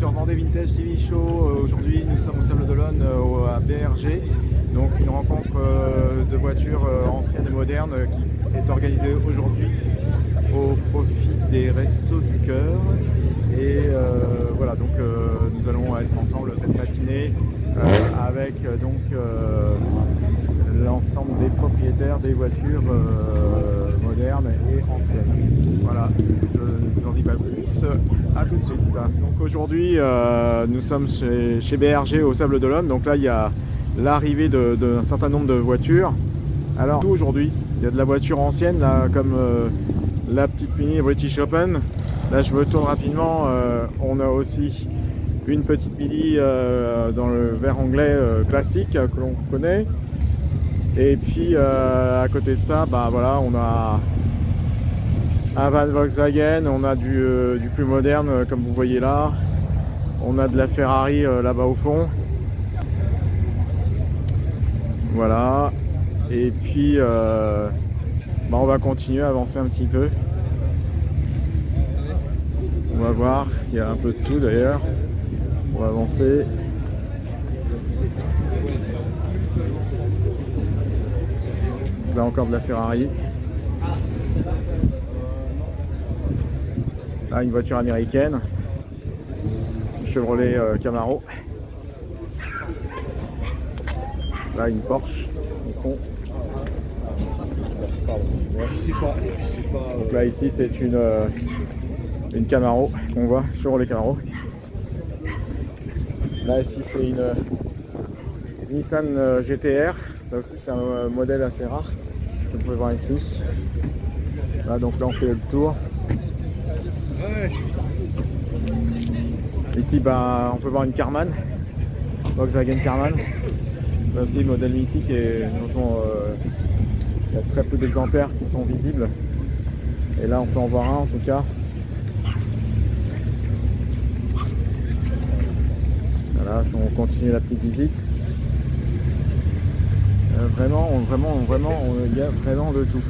sur Vendée Vintage TV Show. Aujourd'hui, nous sommes au Sable d'Olonne à BRG. Donc une rencontre de voitures anciennes et modernes qui est organisée aujourd'hui au profit des Restos du Cœur. Et voilà, donc nous allons être ensemble cette matinée avec donc l'ensemble des propriétaires des voitures modernes et anciennes. Voilà, je n'en dis pas plus, à tout de suite. Donc aujourd'hui nous sommes chez BRG au Sable d'Olonne, donc là il y a l'arrivée d'un certain nombre de voitures. Alors aujourd'hui il y a de la voiture ancienne là, comme la petite Mini British Open. Là je me tourne rapidement, on a aussi une petite Mini dans le vert anglais classique que l'on connaît. Et puis à côté de ça, bah voilà, on a un van Volkswagen, on a du plus moderne comme vous voyez là, on a de la Ferrari là-bas au fond. Voilà, et puis bah on va continuer à avancer un petit peu. On va voir, il y a un peu de tout d'ailleurs. On va avancer. Là encore de la Ferrari. Là une voiture américaine. Une Chevrolet Camaro. Là une Porsche au fond. Donc là ici c'est une Camaro qu'on voit, Chevrolet Camaro. Là ici c'est une Nissan GTR, ça aussi c'est un modèle assez rare, que vous pouvez voir ici. Là donc là on fait le tour. Ici bah, on peut voir une Karmann, Volkswagen Karmann. Là aussi le modèle mythique et dont il y a très peu d'exemplaires qui sont visibles. Et là on peut en voir un en tout cas. Voilà, on continue la petite visite. Vraiment, il y a vraiment de tout.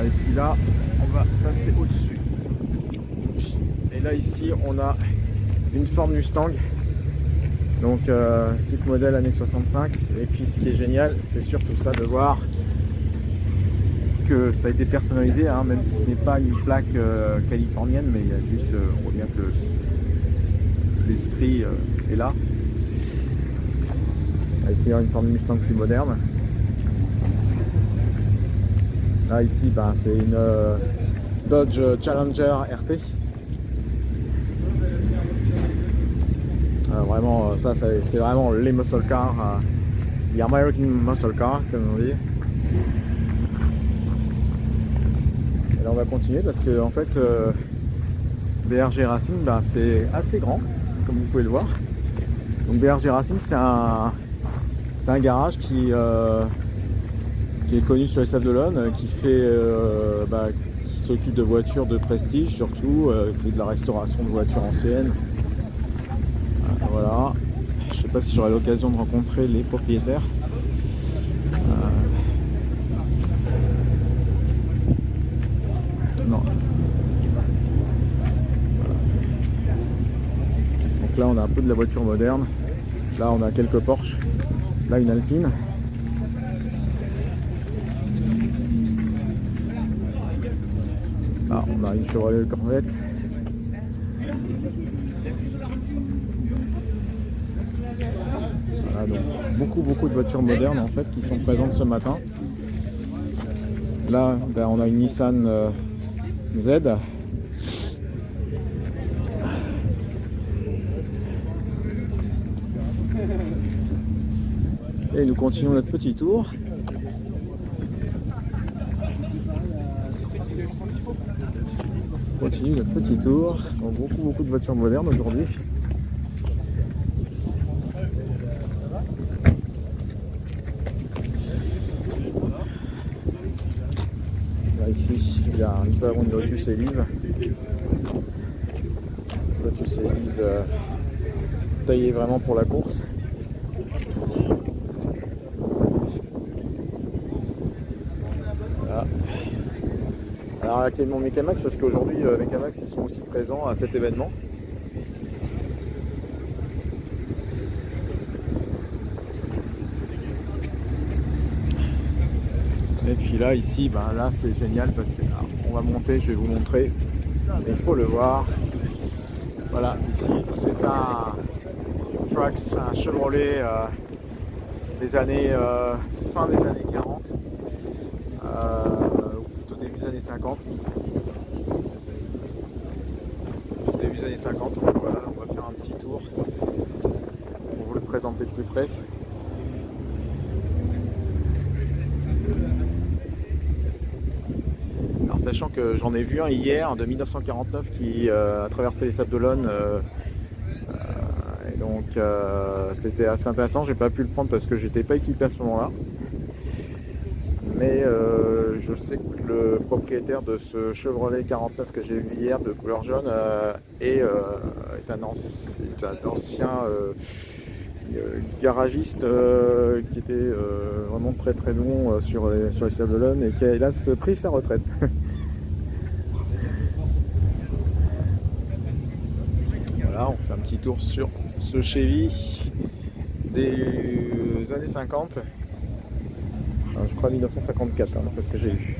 Et puis là, on va passer au-dessus. Et là, ici, on a une Ford Mustang. Donc, petit modèle années 65. Et puis, ce qui est génial, c'est surtout ça de voir que ça a été personnalisé, hein, même si ce n'est pas une plaque californienne, mais il y a juste, on voit bien que l'esprit est là. Ici il y a une Ford Mustang plus moderne. Là ici ben, c'est une Dodge Challenger RT. Vraiment ça c'est vraiment les muscle cars, les American muscle cars comme on dit. Et là on va continuer parce que en fait BRG Racing ben, c'est assez grand comme vous pouvez le voir. Donc BRG Racing c'est un garage qui est connu sur les Sables d'Olonne, qui fait qui s'occupe de voitures de prestige surtout, qui fait de la restauration de voitures anciennes. Voilà. Je ne sais pas si j'aurai l'occasion de rencontrer les propriétaires. Non. Voilà. Donc là on a un peu de la voiture moderne. Là on a quelques Porsche. Là une Alpine. Là on a une Chevrolet Corvette. Voilà, donc beaucoup de voitures modernes en fait qui sont présentes ce matin. Là ben, on a une Nissan Z. Et nous continuons notre petit tour. On continue notre petit tour. Donc beaucoup de voitures modernes aujourd'hui. Là ici, nous avons une Lotus Elise. Lotus Elise taillée vraiment pour la course. Alors la clé de mon Mecamax parce qu'aujourd'hui Mecamax ils sont aussi présents à cet événement. Et puis là, ici, ben là c'est génial parce que là, on va monter, je vais vous montrer. Il faut le voir. Voilà, ici c'est un Trax, un Chevrolet des années fin des années 40, ou plutôt début des années 50. Début des années 50, donc voilà, on va faire un petit tour pour vous le présenter de plus près. Alors sachant que j'en ai vu un hier de 1949 qui a traversé les Sables d'Olonne. Et donc c'était assez intéressant, j'ai pas pu le prendre parce que j'étais pas équipé à ce moment-là. Mais je sais que le propriétaire de ce Chevrolet 49 que j'ai vu hier de couleur jaune est un ancien garagiste qui était vraiment très très bon sur les Sables d'Olonne et qui a hélas pris sa retraite. Voilà, on fait un petit tour sur ce Chevy des années 50. Alors, je crois 1954, hein, parce que j'ai eu.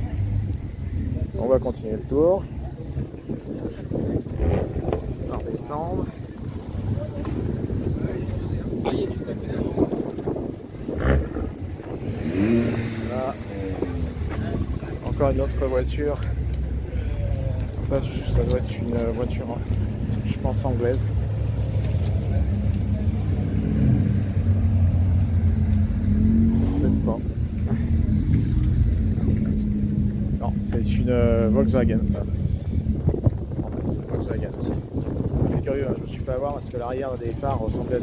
On va continuer le tour. On va redescendre. Là, encore une autre voiture. Ça doit être une voiture, je pense, anglaise. Peut-être pas. Non, c'est une Volkswagen, ça. En fait, une Volkswagen. C'est curieux, hein, je me suis fait avoir parce que l'arrière des phares ressemblait à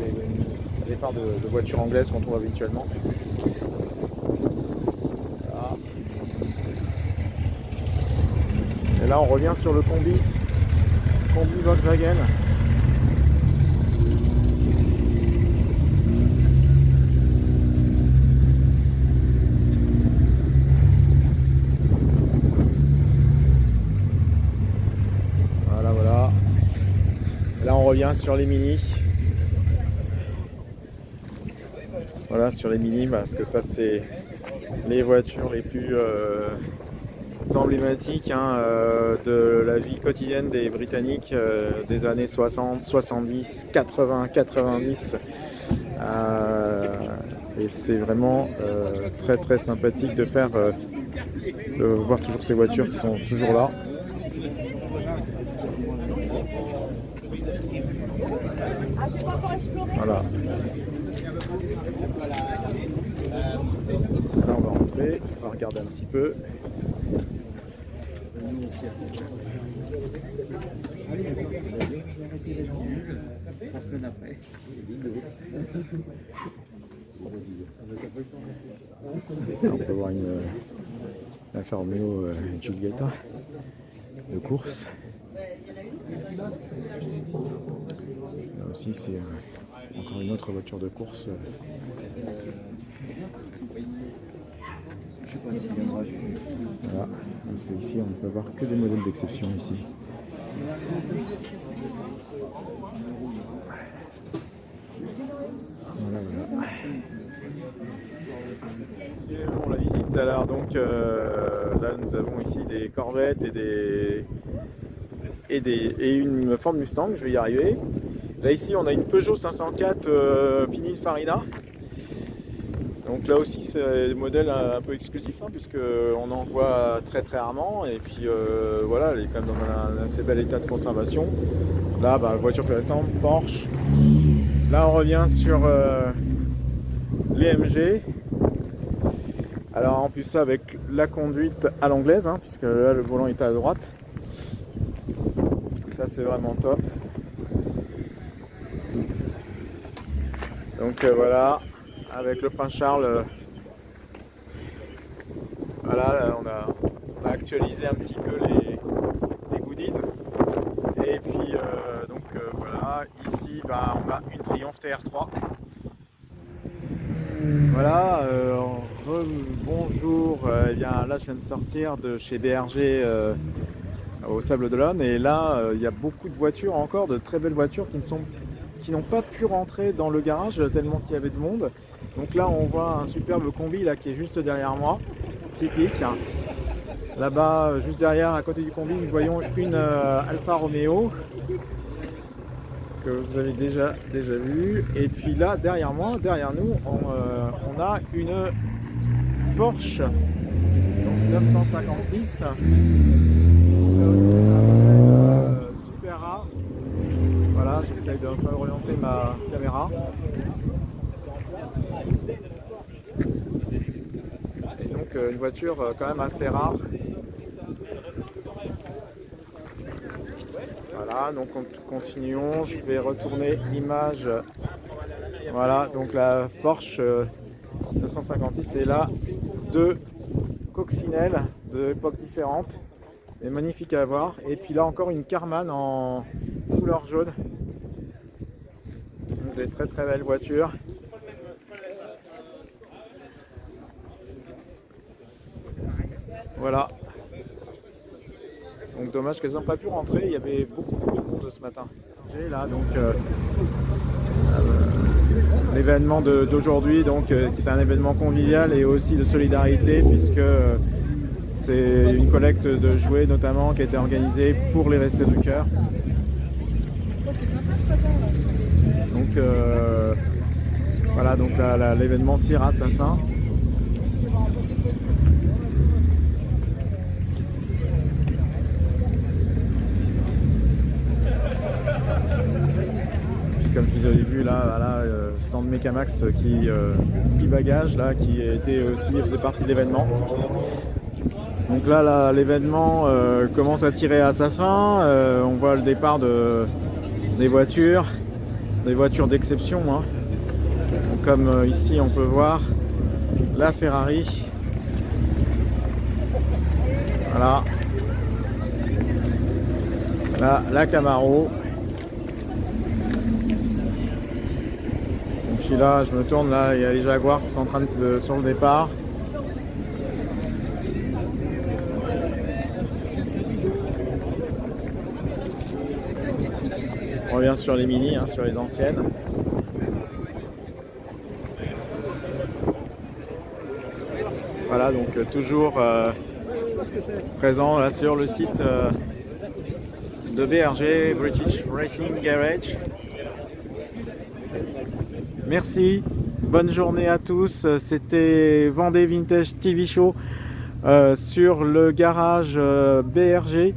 des phares de voitures anglaises qu'on trouve habituellement. Voilà. Et là, on revient sur le combi Volkswagen. Voilà. Là, on revient sur les Mini. Voilà, sur les Mini, parce que ça, c'est les voitures les plus emblématiques de la vie quotidienne des Britanniques des années 60, 70, 80, 90. Et c'est vraiment très très sympathique de voir toujours ces voitures qui sont toujours là. Voilà. Là on va rentrer, on va regarder un petit peu. On peut voir une Alfa Romeo Giulietta de course. Là aussi c'est encore une autre voiture de course. Voilà, c'est ici, on ne peut voir que des modèles d'exception ici. Voilà. Et bon, la visite, alors donc là nous avons ici des Corvettes et une Ford Mustang, je vais y arriver. Là ici on a une Peugeot 504 Pininfarina. Donc là aussi c'est un modèle un peu exclusif puisqu'on en voit très très rarement et puis voilà, elle est quand même dans un assez bel état de conservation. Là voiture plus récente, Porsche. Là on revient sur les MG. Alors en plus ça avec la conduite à l'anglaise puisque là le volant est à droite. Ça c'est vraiment top. Donc voilà, avec le Prince Charles, voilà, on a actualisé un petit peu les goodies. Et puis voilà, ici on a une Triumph TR3. Voilà, bonjour, eh bien là je viens de sortir de chez BRG au Sables d'Olonne et là il y a beaucoup de voitures encore, de très belles voitures qui n'ont pas pu rentrer dans le garage tellement qu'il y avait de monde. Donc là on voit un superbe combi là qui est juste derrière moi. typique. Là-bas, juste derrière, à côté du combi, nous voyons une Alfa Romeo que vous avez déjà vue. Et puis là, derrière moi, derrière nous, on a une Porsche, donc 956. Super rare. Voilà, j'essaye de un peu orienter ma caméra. Et donc une voiture quand même assez rare. Voilà, donc continuons. Je vais retourner l'image. Voilà, donc la Porsche 956 est là, deux coccinelles de époques différentes. C'est magnifique à voir. Et puis là encore une Karmann en couleur jaune. Donc des très très belles voitures. Voilà. Donc dommage qu'elles n'ont pas pu rentrer. Il y avait beaucoup de monde ce matin. J'ai là donc l'événement d'aujourd'hui, donc qui est un événement convivial et aussi de solidarité, puisque c'est une collecte de jouets notamment qui a été organisée pour les Restos du Cœur. Donc voilà, donc l'événement tire à sa fin. Comme vous avez vu là, voilà, stand Mecamax qui bagage là, qui était aussi faisait partie de l'événement. Donc là l'événement commence à tirer à sa fin. On voit le départ des voitures d'exception. Hein. Comme ici on peut voir la Ferrari. Voilà. Là, la Camaro. Et puis là, je me tourne, là, il y a les Jaguars qui sont en train de sur le départ. On revient sur les Mini, hein, sur les anciennes. Voilà, donc toujours présent là sur le site de BRG, British Racing Garage. Merci, bonne journée à tous. C'était Vendée Vintage TV Show sur le garage BRG.